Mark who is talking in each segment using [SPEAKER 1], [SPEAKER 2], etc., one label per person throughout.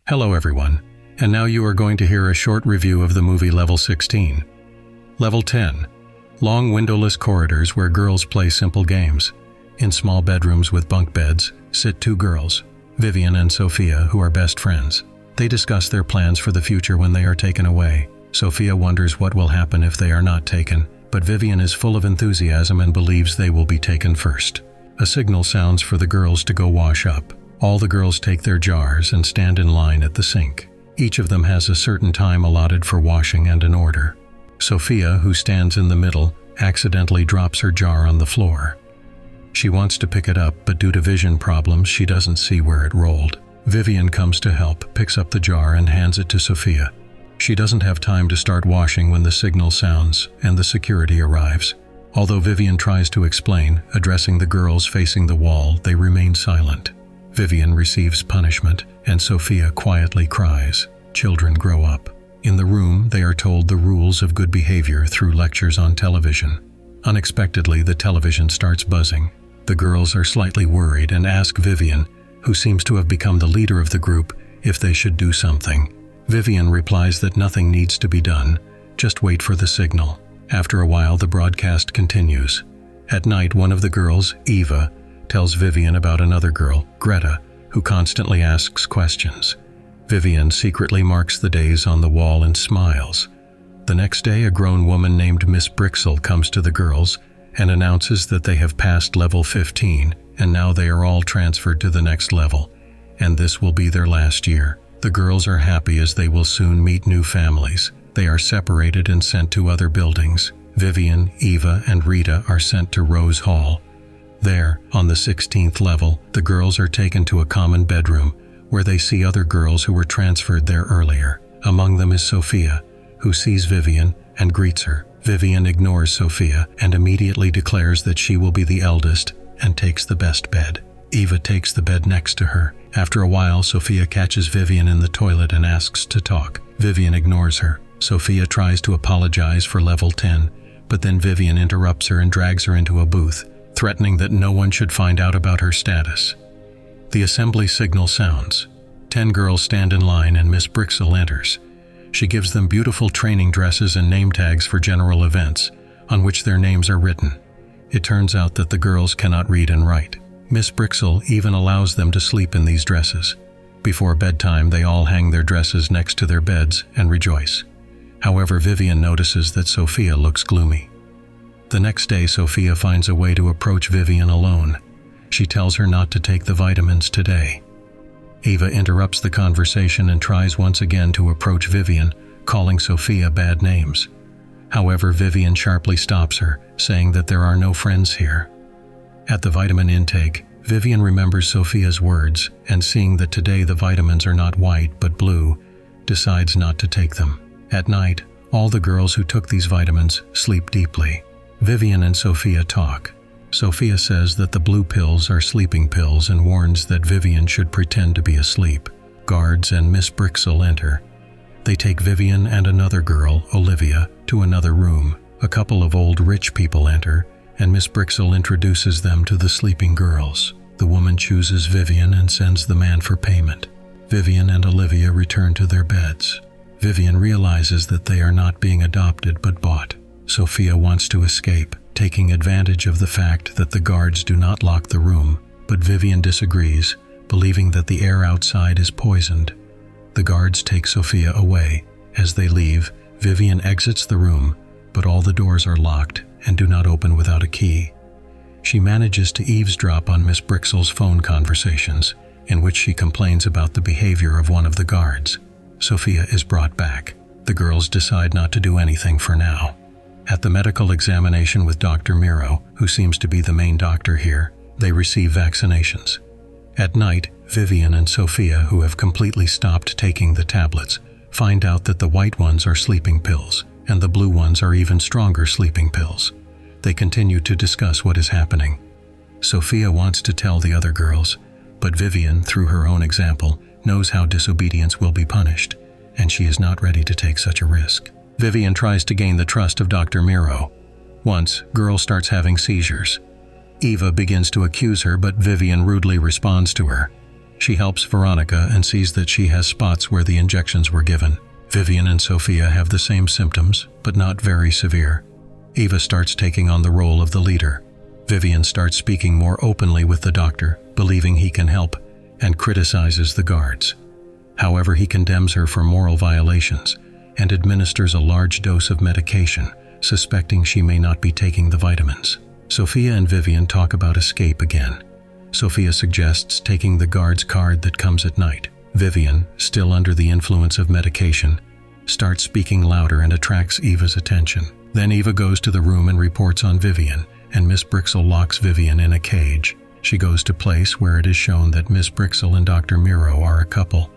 [SPEAKER 1] Hello everyone, and now you are going to hear a short review of the movie Level 16. Level 10. Long windowless corridors where girls play simple games. In small bedrooms with bunk beds, sit two girls, Vivian and Sophia, who are best friends. They discuss their plans for the future when they are taken away. Sophia wonders what will happen if they are not taken, but Vivian is full of enthusiasm and believes they will be taken first. A signal sounds for the girls to go wash up. All the girls take their jars and stand in line at the sink. Each of them has a certain time allotted for washing and an order. Sophia, who stands in the middle, accidentally drops her jar on the floor. She wants to pick it up, but due to vision problems, she doesn't see where it rolled. Vivian comes to help, picks up the jar and hands it to Sophia. She doesn't have time to start washing when the signal sounds and the security arrives. Although Vivian tries to explain, addressing the girls facing the wall, they remain silent. Vivian receives punishment, and Sophia quietly cries. Children grow up. In the room, they are told the rules of good behavior through lectures on television. Unexpectedly, the television starts buzzing. The girls are slightly worried and ask Vivian, who seems to have become the leader of the group, if they should do something. Vivian replies that nothing needs to be done, just wait for the signal. After a while, the broadcast continues. At night, one of the girls, Eva, tells Vivian about another girl, Greta, who constantly asks questions. Vivian secretly marks the days on the wall and smiles. The next day, a grown woman named Miss Brixel comes to the girls and announces that they have passed level 15 and now they are all transferred to the next level, and this will be their last year. The girls are happy as they will soon meet new families. They are separated and sent to other buildings. Vivian, Eva, and Rita are sent to Rose Hall. There, on the 16th level, the girls are taken to a common bedroom where they see other girls who were transferred there earlier. Among them is Sophia, who sees Vivian and greets her. Vivian ignores Sophia and immediately declares that she will be the eldest and takes the best bed. Eva takes the bed next to her. After a while, Sophia catches Vivian in the toilet and asks to talk. Vivian ignores her. Sophia tries to apologize for level 10, but then Vivian interrupts her and drags her into a booth, threatening that no one should find out about her status. The assembly signal sounds. 10 girls stand in line and Miss Brixel enters. She gives them beautiful training dresses and name tags for general events, on which their names are written. It turns out that the girls cannot read and write. Miss Brixel even allows them to sleep in these dresses. Before bedtime, they all hang their dresses next to their beds and rejoice. However, Vivian notices that Sophia looks gloomy. The next day, Sophia finds a way to approach Vivian alone. She tells her not to take the vitamins today. Eva interrupts the conversation and tries once again to approach Vivian, calling Sophia bad names. However, Vivian sharply stops her, saying that there are no friends here. At the vitamin intake, Vivian remembers Sophia's words, and seeing that today the vitamins are not white but blue, decides not to take them. At night, all the girls who took these vitamins sleep deeply. Vivian and Sophia talk. Sophia says that the blue pills are sleeping pills and warns that Vivian should pretend to be asleep. Guards and Miss Brixel enter. They take Vivian and another girl, Olivia, to another room. A couple of old rich people enter, and Miss Brixel introduces them to the sleeping girls. The woman chooses Vivian and sends the man for payment. Vivian and Olivia return to their beds. Vivian realizes that they are not being adopted but bought. Sophia wants to escape, taking advantage of the fact that the guards do not lock the room, but Vivian disagrees, believing that the air outside is poisoned. The guards take Sophia away. As they leave, Vivian exits the room, but all the doors are locked and do not open without a key. She manages to eavesdrop on Miss Brixel's phone conversations, in which she complains about the behavior of one of the guards. Sophia is brought back. The girls decide not to do anything for now. At the medical examination with Dr. Miro, who seems to be the main doctor here, they receive vaccinations. At night, Vivian and Sophia, who have completely stopped taking the tablets, find out that the white ones are sleeping pills, and the blue ones are even stronger sleeping pills. They continue to discuss what is happening. Sophia wants to tell the other girls, but Vivian, through her own example, knows how disobedience will be punished, and she is not ready to take such a risk. Vivian tries to gain the trust of Dr. Miro. Once, girl starts having seizures. Eva begins to accuse her, but Vivian rudely responds to her. She helps Veronica and sees that she has spots where the injections were given. Vivian and Sophia have the same symptoms, but not very severe. Eva starts taking on the role of the leader. Vivian starts speaking more openly with the doctor, believing he can help, and criticizes the guards. However, he condemns her for moral violations and administers a large dose of medication, suspecting she may not be taking the vitamins. Sophia and Vivian talk about escape again. Sophia suggests taking the guard's card that comes at night. Vivian, still under the influence of medication, starts speaking louder and attracts Eva's attention. Then Eva goes to the room and reports on Vivian, and Miss Brixel locks Vivian in a cage. She goes to place where it is shown that Miss Brixel and Dr. Miro are a couple,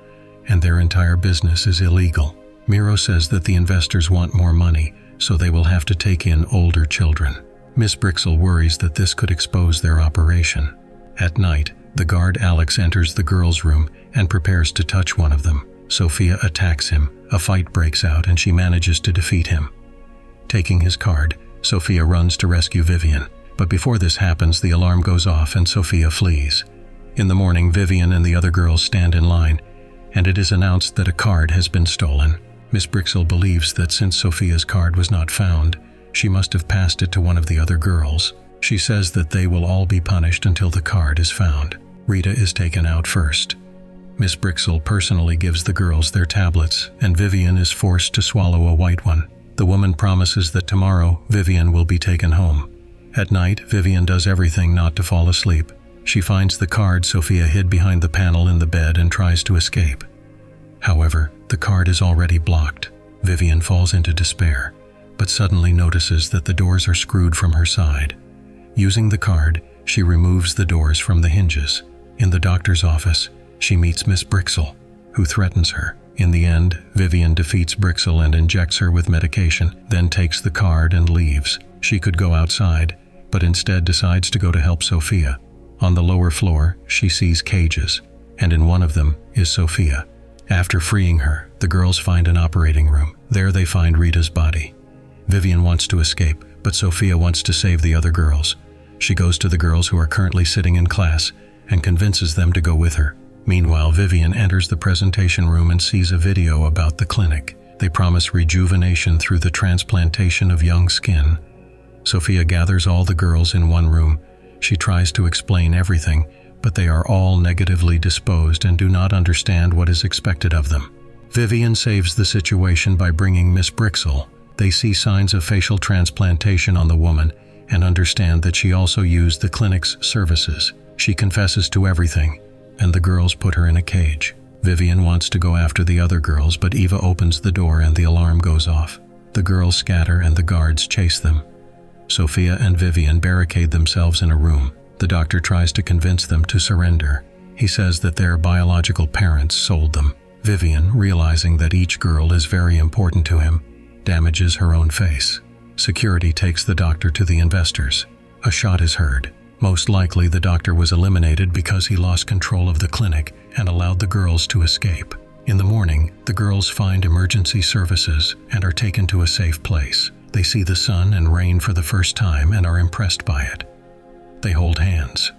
[SPEAKER 1] and their entire business is illegal. Miro says that the investors want more money, so they will have to take in older children. Miss Brixel worries that this could expose their operation. At night, the guard Alex enters the girls' room and prepares to touch one of them. Sophia attacks him. A fight breaks out and she manages to defeat him. Taking his card, Sophia runs to rescue Vivian. But before this happens, the alarm goes off and Sophia flees. In the morning, Vivian and the other girls stand in line, and it is announced that a card has been stolen. Miss Brixel believes that since Sophia's card was not found, she must have passed it to one of the other girls. She says that they will all be punished until the card is found. Rita is taken out first. Miss Brixel personally gives the girls their tablets, and Vivian is forced to swallow a white one. The woman promises that tomorrow Vivian will be taken home. At night, Vivian does everything not to fall asleep. She finds the card Sophia hid behind the panel in the bed and tries to escape. However, the card is already blocked. Vivian falls into despair, but suddenly notices that the doors are screwed from her side. Using the card, she removes the doors from the hinges. In the doctor's office, she meets Miss Brixel, who threatens her. In the end, Vivian defeats Brixel and injects her with medication, then takes the card and leaves. She could go outside, but instead decides to go to help Sophia. On the lower floor, she sees cages, and in one of them is Sophia. After freeing her, the girls find an operating room. There they find Rita's body. Vivian wants to escape, but Sophia wants to save the other girls. She goes to the girls who are currently sitting in class and convinces them to go with her. Meanwhile, Vivian enters the presentation room and sees a video about the clinic. They promise rejuvenation through the transplantation of young skin. Sophia gathers all the girls in one room. She tries to explain everything, but they are all negatively disposed and do not understand what is expected of them. Vivian saves the situation by bringing Miss Brixel. They see signs of facial transplantation on the woman and understand that she also used the clinic's services. She confesses to everything, and the girls put her in a cage. Vivian wants to go after the other girls, but Eva opens the door and the alarm goes off. The girls scatter and the guards chase them. Sophia and Vivian barricade themselves in a room. The doctor tries to convince them to surrender. He says that their biological parents sold them. Vivian, realizing that each girl is very important to him, damages her own face. Security takes the doctor to the investors. A shot is heard. Most likely the doctor was eliminated because he lost control of the clinic and allowed the girls to escape. In the morning, the girls find emergency services and are taken to a safe place. They see the sun and rain for the first time and are impressed by it. They hold hands.